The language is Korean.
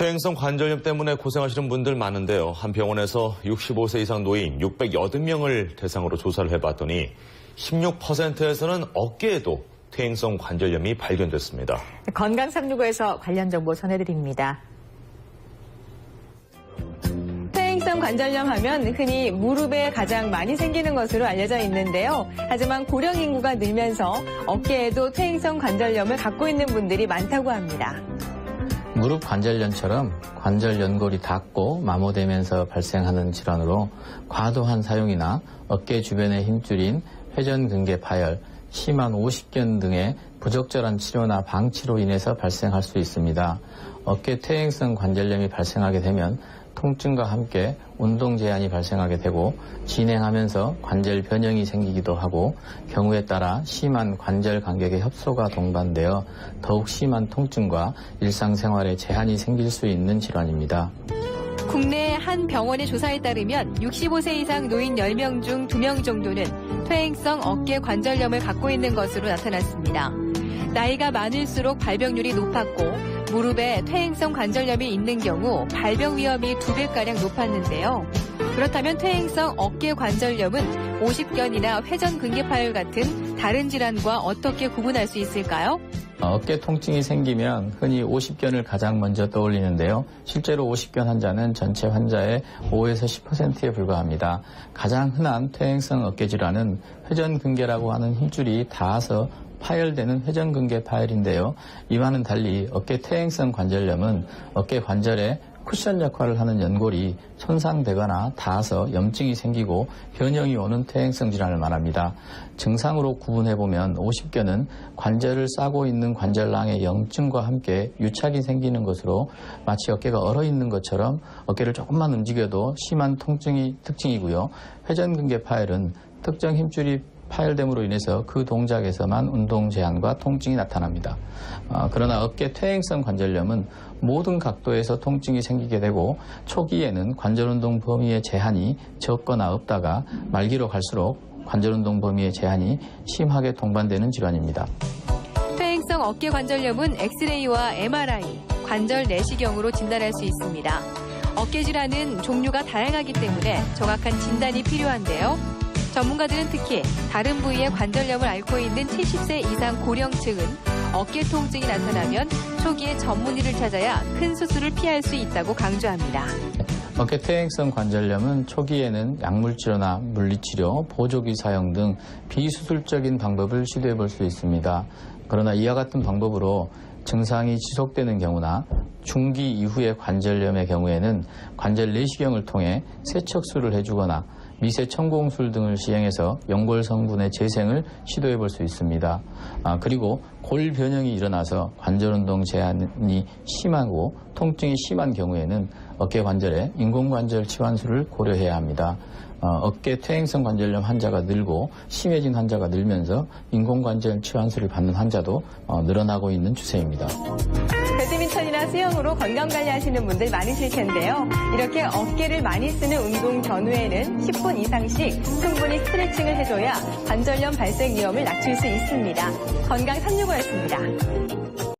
퇴행성 관절염 때문에 고생하시는 분들 많은데요. 한 병원에서 65세 이상 노인 680명을 대상으로 조사를 해봤더니 16%에서는 어깨에도 퇴행성 관절염이 발견됐습니다. 건강 365에서 관련 정보 전해드립니다. 퇴행성 관절염 하면 흔히 무릎에 가장 많이 생기는 것으로 알려져 있는데요. 하지만 고령 인구가 늘면서 어깨에도 퇴행성 관절염을 갖고 있는 분들이 많다고 합니다. 무릎 관절염처럼 관절 연골이 닿고 마모되면서 발생하는 질환으로 과도한 사용이나 어깨 주변의 힘줄인 회전근개 파열, 심한 오십견 등의 부적절한 치료나 방치로 인해서 발생할 수 있습니다. 어깨 퇴행성 관절염이 발생하게 되면 통증과 함께 운동 제한이 발생하게 되고 진행하면서 관절 변형이 생기기도 하고 경우에 따라 심한 관절 간격의 협소가 동반되어 더욱 심한 통증과 일상생활에 제한이 생길 수 있는 질환입니다. 국내 한 병원의 조사에 따르면 65세 이상 노인 10명 중 2명 정도는 퇴행성 어깨 관절염을 갖고 있는 것으로 나타났습니다. 나이가 많을수록 발병률이 높았고 무릎에 퇴행성 관절염이 있는 경우 발병 위험이 2배가량 높았는데요. 그렇다면 퇴행성 어깨 관절염은 오십견이나 회전근개 파열 같은 다른 질환과 어떻게 구분할 수 있을까요? 어깨 통증이 생기면 흔히 오십견을 가장 먼저 떠올리는데요. 실제로 오십견 환자는 전체 환자의 5에서 10%에 불과합니다. 가장 흔한 퇴행성 어깨 질환은 회전근개라고 하는 힘줄이 닿아서 파열되는 회전근개 파열인데요. 이와는 달리 어깨 퇴행성 관절염은 어깨 관절에 쿠션 역할을 하는 연골이 손상되거나 닿아서 염증이 생기고 변형이 오는 퇴행성 질환을 말합니다. 증상으로 구분해보면 오십견은 관절을 싸고 있는 관절낭의 염증과 함께 유착이 생기는 것으로 마치 어깨가 얼어있는 것처럼 어깨를 조금만 움직여도 심한 통증이 특징이고요. 회전근개 파열은 특정 힘줄이 파열됨으로 인해서 그 동작에서만 운동 제한과 통증이 나타납니다. 그러나 어깨 퇴행성 관절염은 모든 각도에서 통증이 생기게 되고 초기에는 관절운동 범위의 제한이 적거나 없다가 말기로 갈수록 관절운동 범위의 제한이 심하게 동반되는 질환입니다. 퇴행성 어깨 관절염은 엑스레이와 MRI, 관절 내시경으로 진단할 수 있습니다. 어깨 질환은 종류가 다양하기 때문에 정확한 진단이 필요한데요. 전문가들은 특히 다른 부위의 관절염을 앓고 있는 70세 이상 고령층은 어깨 통증이 나타나면 초기에 전문의를 찾아야 큰 수술을 피할 수 있다고 강조합니다. 어깨 퇴행성 관절염은 초기에는 약물치료나 물리치료, 보조기 사용 등 비수술적인 방법을 시도해 볼 수 있습니다. 그러나 이와 같은 방법으로 증상이 지속되는 경우나 중기 이후의 관절염의 경우에는 관절 내시경을 통해 세척술을 해주거나 미세 천공술 등을 시행해서 연골 성분의 재생을 시도해 볼 수 있습니다. 그리고 골 변형이 일어나서 관절 운동 제한이 심하고 통증이 심한 경우에는 어깨 관절에 인공관절 치환술을 고려해야 합니다. 어깨 퇴행성 관절염 환자가 늘고 심해진 환자가 늘면서 인공관절 치환술을 받는 환자도 늘어나고 있는 추세입니다. 배드민턴이나 수영으로 건강관리하시는 분들 많으실 텐데요. 이렇게 어깨를 많이 쓰는 운동 전후에는 10분 이상씩 충분히 스트레칭을 해줘야 관절염 발생 위험을 낮출 수 있습니다. 건강 365였습니다.